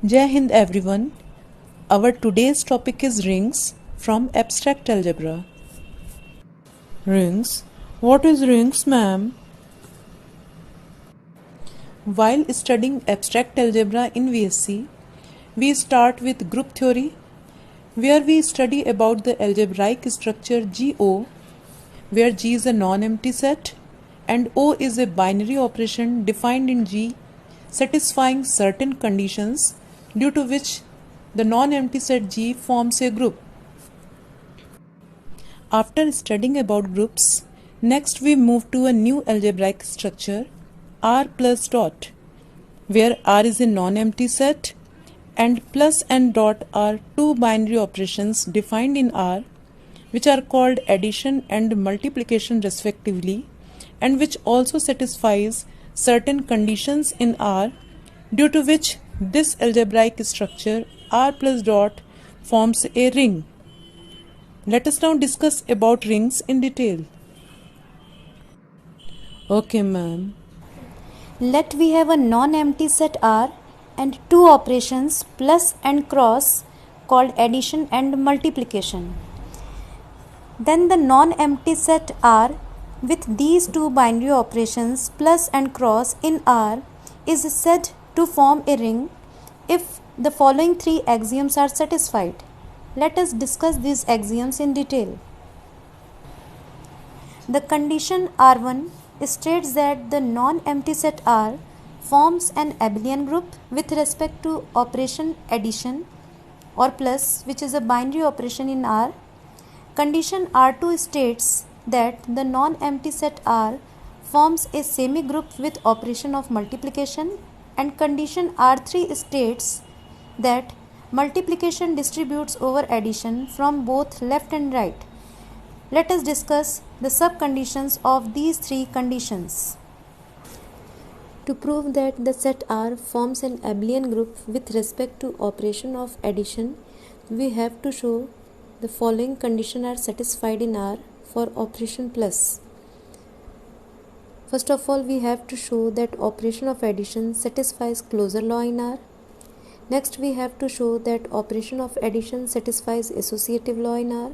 Jai Hind everyone. Our today's topic is rings from abstract algebra. Rings? What is rings, ma'am? While studying abstract algebra in VSc, we start with group theory, where we study about the algebraic structure GO, where G is a non-empty set and O is a binary operation defined in G satisfying certain conditions due to which the non-empty set G forms a group. After studying about groups, next we move to a new algebraic structure R plus dot, where R is a non-empty set and plus and dot are two binary operations defined in R, which are called addition and multiplication respectively, and which also satisfies certain conditions in R, due to which this algebraic structure R plus dot forms a ring. Let us now discuss about rings in detail. Okay, ma'am. Let we have a non-empty set R and two operations plus and cross called addition and multiplication. Then the non-empty set R with these two binary operations plus and cross in R is said to form a ring if the following three axioms are satisfied. Let us discuss these axioms in detail. The condition R1 states that the non-empty set R forms an abelian group with respect to operation addition or plus, which is a binary operation in R. Condition R2 states that the non-empty set R forms a semi-group with operation of multiplication, and condition R3 states that multiplication distributes over addition from both left and right. Let us discuss the subconditions of these three conditions. To prove that the set R forms an abelian group with respect to operation of addition, we have to show the following conditions are satisfied in R for operation plus. First of all, we have to show that operation of addition satisfies closure law in R. Next, we have to show that operation of addition satisfies associative law in R.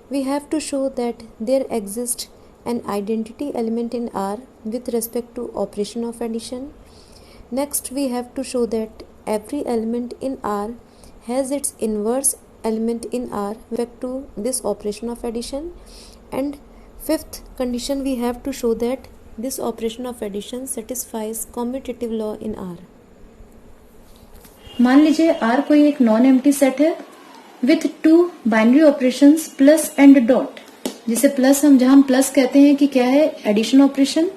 We have to show that there exists an identity element in R with respect to operation of addition. Next, we have to show that every element in R has its inverse element in R with respect to this operation of addition. And fifth condition, we have to show that this operation of addition satisfies commutative law in R. मान लीजिए R कोई एक non empty set है with to binary operations plus and dot, जिसे plus जहां हम plus कहते हैं कि क्या है एडिशन ऑपरेशन,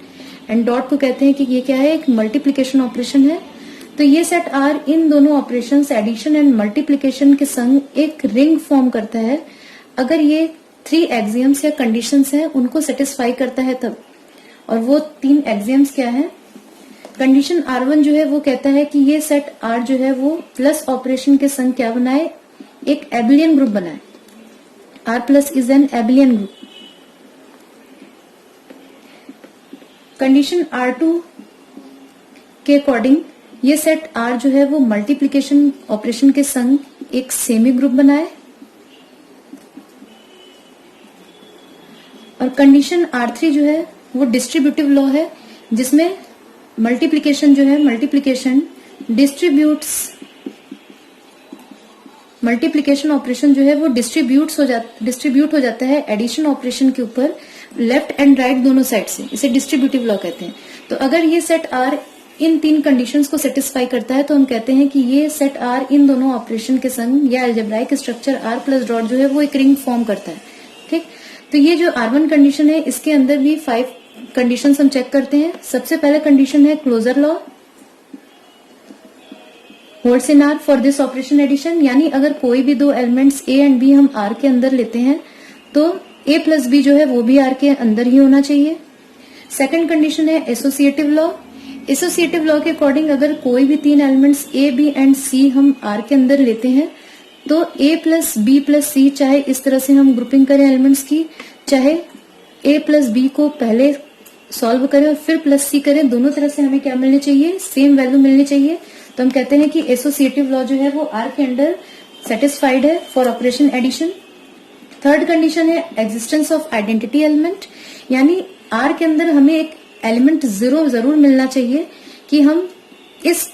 एंड डॉट को कहते हैं कि ये क्या है एक मल्टीप्लिकेशन ऑपरेशन है. तो ये सेट R इन दोनों ऑपरेशंस एडिशन एंड मल्टीप्लिकेशन के संग एक रिंग फॉर्म करता है अगर ये थ्री एक्सियम्स या कंडीशंस हैं उनको सेटिस्फाई करता है तब. और वो तीन एक्सियम्स क्या है? कंडीशन R1 जो है वो कहता है कि ये सेट R जो है वो प्लस ऑपरेशन के संग क्या बनाए, एक एबेलियन ग्रुप बनाए. R plus is an Abelian group. Condition R2 के अकॉर्डिंग ये सेट R जो है वो मल्टीप्लिकेशन ऑपरेशन के संग एक सेमी ग्रुप बनाए. और कंडीशन R3 जो है वो डिस्ट्रीब्यूटिव लॉ है, जिसमें मल्टीप्लिकेशन जो है मल्टीप्लिकेशन ऑपरेशन जो है वो डिस्ट्रीब्यूट हो जाता है एडिशन ऑपरेशन के ऊपर लेफ्ट एंड राइट दोनों साइड से. इसे डिस्ट्रीब्यूटिव लॉ कहते हैं. तो अगर ये सेट R इन तीन कंडीशंस को सेटिस्फाई करता है तो हम कहते हैं कि ये सेट R इन दोनों ऑपरेशन के संग या algebraic structure R plus dot जो है वो एक रिंग फॉर्म करता है. ठीक, तो ये जो R1 कंडीशन है इसके अंदर भी 5 कंडीशंस हम चेक करते हैं. सबसे पहला कंडीशन है closure law holds in R for this operation addition, यानी अगर कोई भी दो एलिमेंट्स A एंड B हम R के अंदर लेते हैं तो A प्लस B जो है वो भी R के अंदर ही होना चाहिए. सेकंड कंडीशन है एसोसिएटिव लॉ. एसोसिएटिव लॉ के अकॉर्डिंग अगर कोई भी तीन elements A, B and C हम R के अंदर लेते हैं तो A plus B plus C, चाहे इस तरह से हम ग्रुपिंग करें एलिमेंट्स की, चाहे A प्लस B को पहले सॉल्व करें और फिर प्लस C करें, दोनों तरह से हमें क्या मिलनी चाहिए, सेम वैल्यू मिलनी चाहिए. तो हम कहते हैं कि एसोसिएटिव लॉ जो है वो आर के अंडर सेटिस्फाइड है for operation addition. Third condition है एग्जिस्टेंस ऑफ आइडेंटिटी एलिमेंट, यानी आर के अंदर हमें एक एलिमेंट जीरो जरूर मिलना चाहिए कि हम इस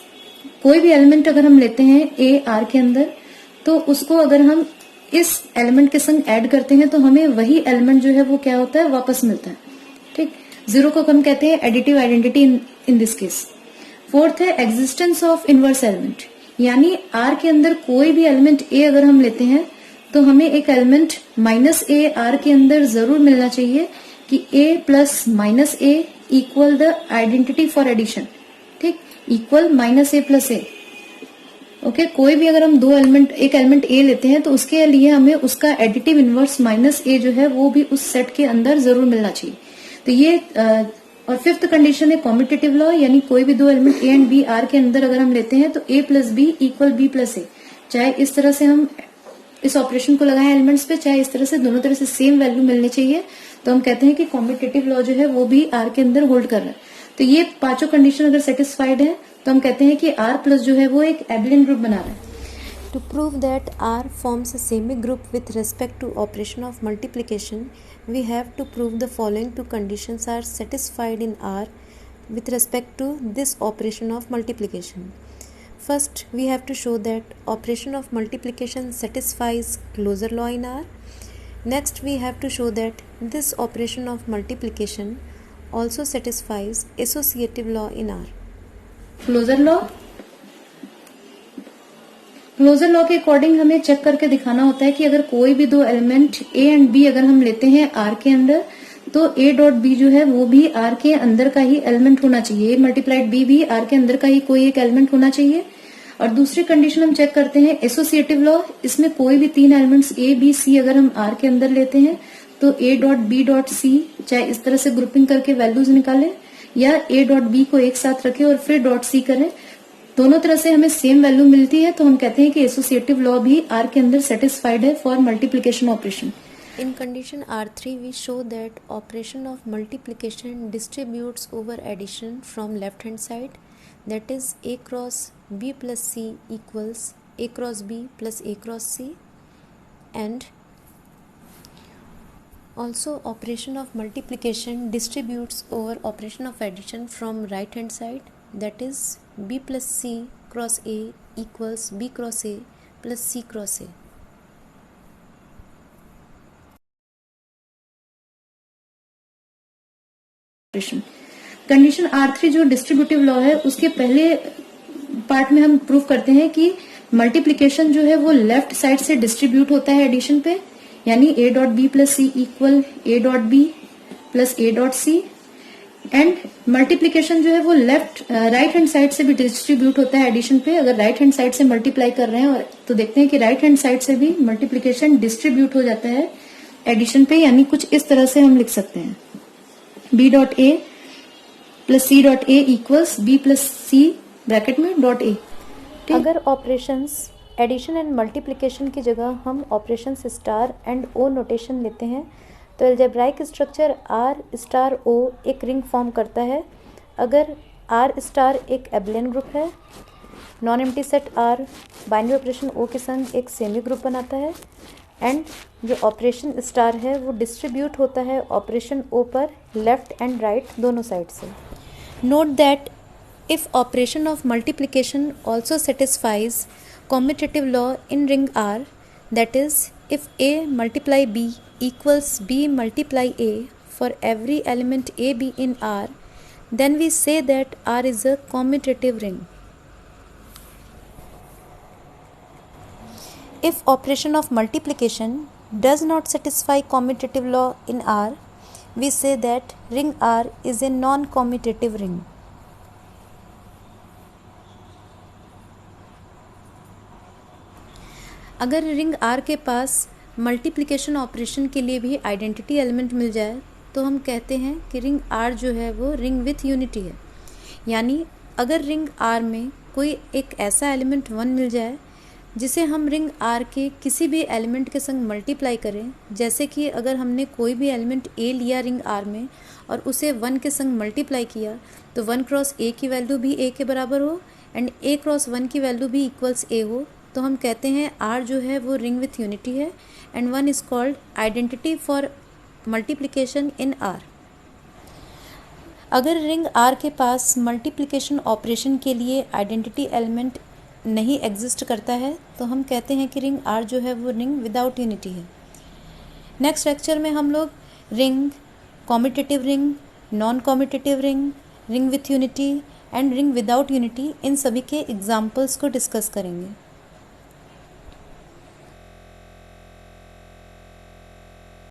कोई भी एलिमेंट अगर हम लेते हैं ए आर के अंदर, तो उसको अगर हम इस एलिमेंट के संग ऐड करते हैं तो हमें वही एलिमेंट जो है वो क्या होता है, वापस मिलता है। ठीक, जीरो को हम कहते हैं additive identity in this case. Fourth है एग्जिस्टेंस ऑफ इनवर्स एलिमेंट, यानी आर के अंदर कोई भी एलिमेंट ए अगर हम लेते हैं तो हमें एक एलिमेंट माइनस ए आर के अंदर जरूर मिलना चाहिए कि a plus minus a equal the identity for addition. ठीक, equal minus a plus a. Okay, कोई भी अगर हम दो एलिमेंट, एक एलिमेंट ए लेते हैं तो उसके लिए हमें उसका एडिटिव इनवर्स माइनस ए जो है वो भी उस सेट के अंदर जरूर मिलना चाहिए। तो ये और फिफ्थ कंडीशन है कॉम्पिटिटिव लॉ, यानी कोई भी दो element a and b R के अंदर अगर हम लेते हैं तो a plus b equal b plus a, चाहे इस तरह से हम इस ऑपरेशन को लगाएं एलिमेंट्स पे, चाहे इस तरह से, दोनों तरह से सेम वैल्यू मिलनी चाहिए। तो हम कहते हैं कि कॉम्पिटिटिव लॉ जो है वो भी आर के अंदर होल्ड कर रहा है। तो ये पांचों कंडीशन अगर सेटिस्फाइड है तो हम कहते हैं कि आर प्लस जो है वो एक एबेलियन ग्रुप बना रहा है। To prove that R forms a semi-group with respect to operation of multiplication, we have to prove the following two conditions are satisfied in R with respect to this operation of multiplication. First, we have to show that operation of multiplication satisfies closure law in R. Next, we have to show that this operation of multiplication also satisfies associative law in R. Closure law, closure law के according हमें check करके दिखाना होता है कि अगर कोई भी दो एलिमेंट ए एंड बी अगर हम लेते हैं आर के अंदर, तो ए डॉट बी जो है वो भी आर के अंदर का ही एलिमेंट होना चाहिए, ए मल्टीप्लाइड बी भी आर के अंदर का ही कोई एक एलिमेंट होना चाहिए। और दूसरी कंडीशन हम चेक करते हैं एसोसिएटिव लॉ, इसमें कोई भी तीन एलिमेंट्स ए बी सी अगर हम आर के अंदर लेते हैं तो A dot B dot C, चाहे इस तरह से ग्रुपिंग करके वैल्यूज निकालें या ए डॉट बी को एक साथ रखें और फिर डॉट सी करें, दोनों तरह से हमें सेम वैल्यू मिलती है, तो हम कहते हैं कि एसोसिएटिव लॉ भी आर के अंदर सेटिस्फाइड है for multiplication operation. In condition R3, we show that operation of multiplication distributes over addition from left hand side, that is A cross B plus C equals A cross B plus A cross C, and also operation of multiplication distributes over operation of addition from right hand side, that is B plus C cross A equals B cross A plus C cross A. Condition R3 जो distributive law है उसके पहले part में हम prove करते हैं कि multiplication जो है वो लेफ्ट साइड से डिस्ट्रीब्यूट होता है एडिशन पे, यानी A dot B plus C equal A dot B plus A dot C, and multiplication जो है वो लेफ्ट राइट हैंड साइड से भी डिस्ट्रीब्यूट होता है एडिशन पे। अगर राइट हैंड साइड से मल्टीप्लाई कर रहे हैं और तो देखते हैं कि राइट हैंड साइड से भी मल्टीप्लिकेशन डिस्ट्रीब्यूट हो जाता है एडिशन पे, यानी कुछ इस तरह से हम लिख सकते हैं b dot a plus c dot a equals b plus c bracket में डॉट ए। अगर ऑपरेशंस एडिशन एंड मल्टीप्लिकेशन की जगह हम operations star and o notation लेते हैं तो algebraic structure R star o एक रिंग फॉर्म करता है। अगर आर स्टार एक एबेलियन ग्रुप है, non empty set R binary operation o के संग एक सेमी ग्रुप बनाता है, एंड जो ऑपरेशन स्टार है वो डिस्ट्रीब्यूट होता है ऑपरेशन ओ पर लेफ्ट एंड राइट दोनों साइड से। Note that if operation of multiplication also satisfies commutative law in ring R, that is if A multiply B equals B multiply A for every element A B in R, then we say that R is a commutative ring. If operation of multiplication does not satisfy commutative law in R, we say that ring R is a non-commutative ring. अगर ring are के पास multiplication operation के लिए भी identity element मिल जाए तो हम कहते हैं कि रिंग आर जो है वो रिंग विथ यूनिटी है। यानी अगर रिंग आर में कोई एक ऐसा एलिमेंट 1 मिल जाए जिसे हम रिंग आर के किसी भी एलिमेंट के संग मल्टीप्लाई करें, जैसे कि अगर हमने कोई भी एलिमेंट ए लिया रिंग आर में और उसे 1 के संग मल्टीप्लाई किया तो 1 क्रॉस ए की वैल्यू भी ए के बराबर हो, एंड A क्रॉस 1 की वैल्यू भी इक्वल्स A हो तो हम कहते हैं R जो है वो रिंग विथ यूनिटी है and 1 is called identity for multiplication in R। अगर रिंग R के पास मल्टीप्लिकेशन ऑपरेशन के लिए आइडेंटिटी एलिमेंट नहीं एग्जिस्ट करता है तो हम कहते हैं कि रिंग R जो है वो रिंग विदाउट यूनिटी है। नेक्स्ट लेक्चर में हम लोग ring, commutative ring, non commutative ring, ring with unity and ring without unity in सभी के एग्जाम्पल्स को डिस्कस करेंगे।